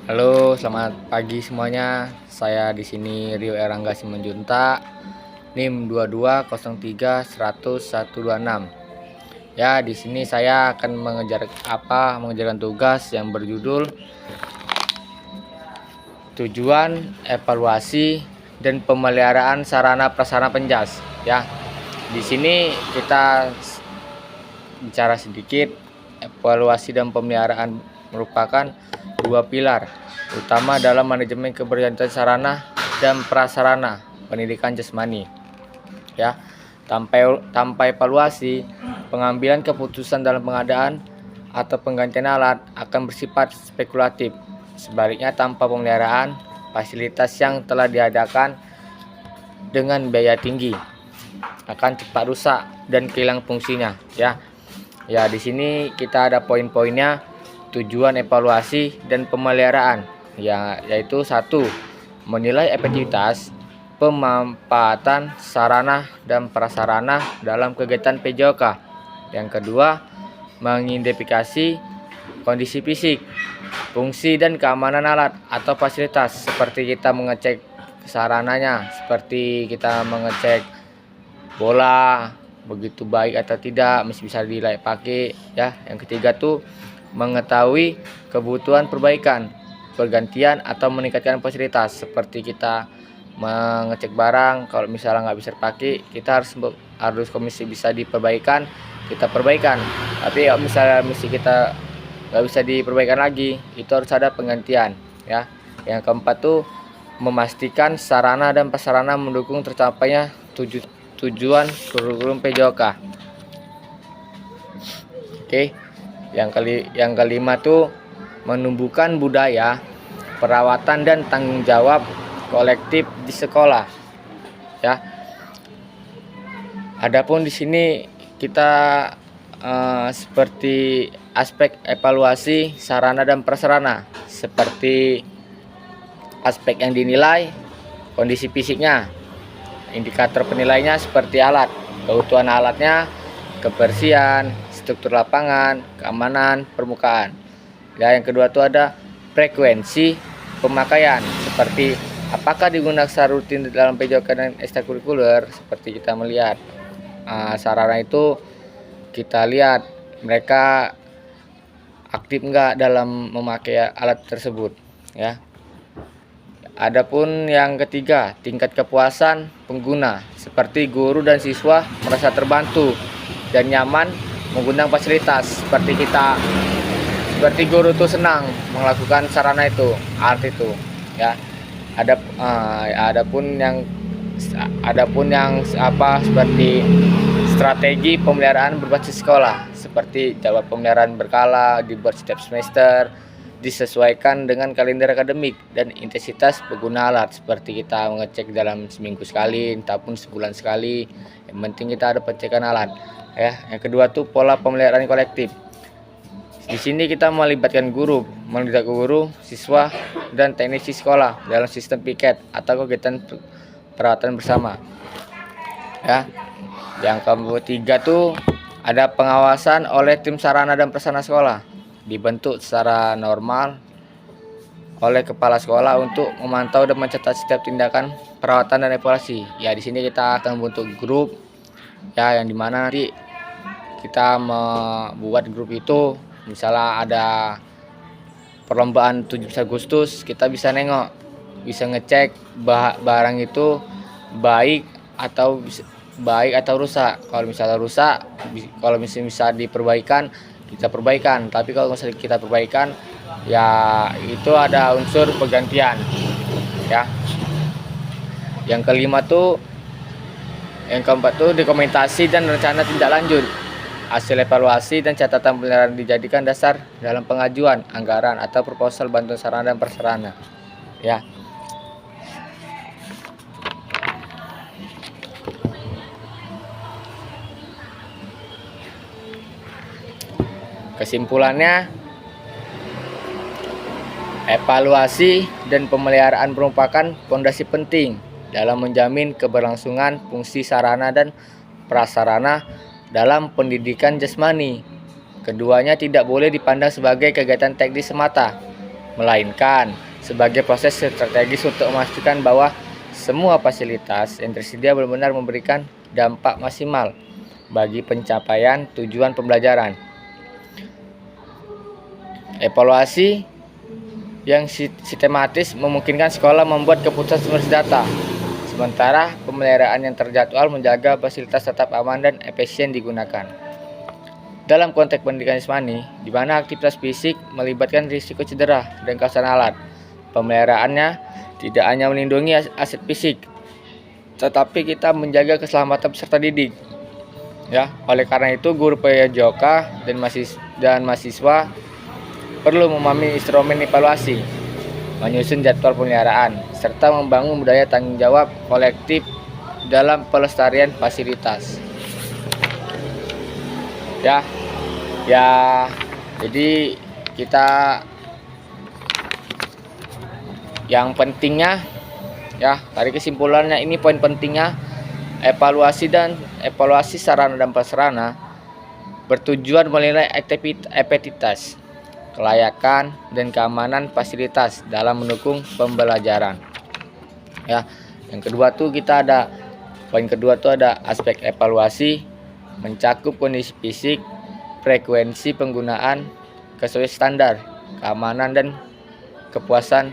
Halo, selamat pagi semuanya. Saya di sini Rio Erangga Simanjuntak, NIM 2203100126. Ya, di sini saya akan mengerjakan tugas yang berjudul tujuan, evaluasi, dan pemeliharaan sarana prasarana penjas. Ya, di sini kita bicara sedikit. Evaluasi dan pemeliharaan merupakan dua pilar utama dalam manajemen keberlanjutan sarana dan prasarana pendidikan jasmani. Ya, tanpa evaluasi, pengambilan keputusan dalam pengadaan atau penggantian alat akan bersifat spekulatif. Sebaliknya, tanpa pemeliharaan, fasilitas yang telah diadakan dengan biaya tinggi akan cepat rusak dan kehilangan fungsinya. Ya, di sini kita ada poin-poinnya. Tujuan, evaluasi, dan pemeliharaan, yaitu 1. Menilai efektivitas pemanfaatan sarana dan prasarana dalam kegiatan PJOK. Yang kedua, mengidentifikasi kondisi fisik, fungsi, dan keamanan alat atau fasilitas, seperti kita mengecek sarananya, seperti kita mengecek bola begitu baik atau tidak, masih bisa dilayak pakai. Ya, yang ketiga tuh mengetahui kebutuhan perbaikan, pergantian, atau meningkatkan fasilitas, seperti kita mengecek barang, kalau misalnya nggak bisa dipakai, kita harus komisi bisa diperbaikan, kita perbaikan. Tapi kalau misalnya mesti kita nggak bisa diperbaikan lagi, itu harus ada penggantian. Ya, yang keempat tuh memastikan sarana dan prasarana mendukung tercapainya tujuan kurikulum PJOK. Oke, yang kelima tuh menumbuhkan budaya perawatan dan tanggung jawab kolektif di sekolah. Ya, adapun di sini kita seperti aspek evaluasi sarana dan prasarana, seperti aspek yang dinilai, kondisi fisiknya, indikator penilainya seperti alat, keutuhan alatnya, kebersihan, struktur lapangan, keamanan permukaan. Ya, yang kedua itu ada frekuensi pemakaian, seperti apakah digunakan secara rutin dalam PJOK dan ekstrakurikuler. Seperti kita melihat sarana itu, kita lihat mereka aktif enggak dalam memakai alat tersebut. Ya, adapun yang ketiga, tingkat kepuasan pengguna, seperti guru dan siswa merasa terbantu dan nyaman menggunakan fasilitas, seperti guru tuh senang melakukan sarana itu, alat itu. Ya, adapun yang seperti strategi pemeliharaan berbasis sekolah, seperti jadwal pemeliharaan berkala dibuat setiap semester, disesuaikan dengan kalender akademik dan intensitas pengguna alat, seperti kita mengecek dalam seminggu sekali ataupun sebulan sekali. Yang penting kita ada pengecekan alat. Ya, yang kedua tuh pola pemeliharaan kolektif. Di sini kita melibatkan guru, siswa, dan teknisi sekolah dalam sistem piket atau kegiatan perawatan bersama. Ya, yang ketiga tuh ada pengawasan oleh tim sarana dan prasarana sekolah, dibentuk secara normal oleh kepala sekolah untuk memantau dan mencatat setiap tindakan perawatan dan evaluasi. Ya, di sini kita akan membentuk grup, ya, yang dimana nanti kita membuat grup itu, misalnya ada perlombaan 17 Agustus, kita bisa ngecek barang itu baik atau rusak. Kalau misalnya rusak, kalau misalnya bisa diperbaikan, kita perbaikan. Tapi kalau misalnya kita perbaikan, ya itu ada unsur penggantian. Ya, yang keempat tuh dokumentasi dan rencana tindak lanjut. Hasil evaluasi dan catatan penilaian dijadikan dasar dalam pengajuan anggaran atau proposal bantuan sarana dan prasarana. Ya, kesimpulannya, evaluasi dan pemeliharaan merupakan fondasi penting dalam menjamin keberlangsungan fungsi sarana dan prasarana dalam pendidikan jasmani. Keduanya tidak boleh dipandang sebagai kegiatan teknis semata, melainkan sebagai proses strategis untuk memastikan bahwa semua fasilitas yang tersedia benar-benar memberikan dampak maksimal bagi pencapaian tujuan pembelajaran. Evaluasi yang sistematis memungkinkan sekolah membuat keputusan berbasis data, sementara pemeliharaan yang terjadwal menjaga fasilitas tetap aman dan efisien digunakan. Dalam konteks pendidikan jasmani, di mana aktivitas fisik melibatkan risiko cedera dan kerusakan alat, pemeliharaannya tidak hanya melindungi aset fisik, tetapi kita menjaga keselamatan peserta didik. Ya, oleh karena itu guru PJOK dan mahasiswa perlu memahami instrumen evaluasi, menyusun jadwal pemeliharaan, serta membangun budaya tanggung jawab kolektif dalam pelestarian fasilitas. Ya, jadi kita yang pentingnya, ya, dari kesimpulannya ini poin pentingnya, evaluasi sarana dan prasarana bertujuan menilai efektivitas, kelayakan, dan keamanan fasilitas dalam mendukung pembelajaran. Ya, yang kedua tuh poin kedua tuh ada aspek evaluasi mencakup kondisi fisik, frekuensi penggunaan, kesesuaian standar, keamanan dan kepuasan